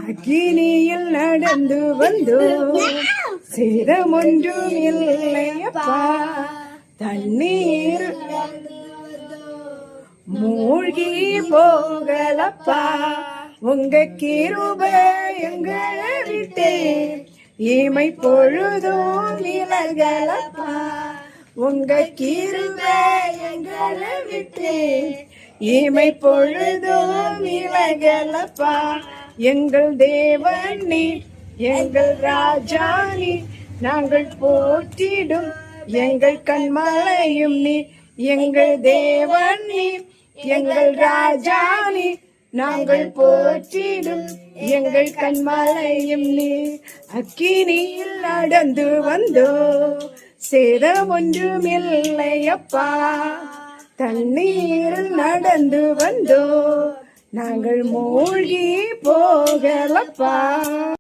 அக்கினியில் நடந்து வந்தோ, சேதமொன்றும் இல்லையப்பா. தண்ணீர் மூழ்கி போகலப்பா. உங்க கிருபை எங்களை விட்டே இமை பொழுதும் விலகலப்பா. உங்க கிருபை எங்களை விட்டே இமை பொழுதும் விலகலப்பா. எங்கள் தேவன் நீ, எங்கள் ராஜா நீ, நாங்கள் போற்றிடும் எங்கள் கண்மலையும் நீ. எங்கள் தேவன் நீ, எங்கள் ராஜா நீ, நாங்கள் போற்றிடும் எங்கள் கண்மலையும் நீ. அக்கினியில் நடந்து வந்தோ, சேதம் ஒன்றும் இல்லையப்பா. தண்ணீரில் நடந்து வந்தோ, நாங்கள் மூழ்கி போகலப்பா.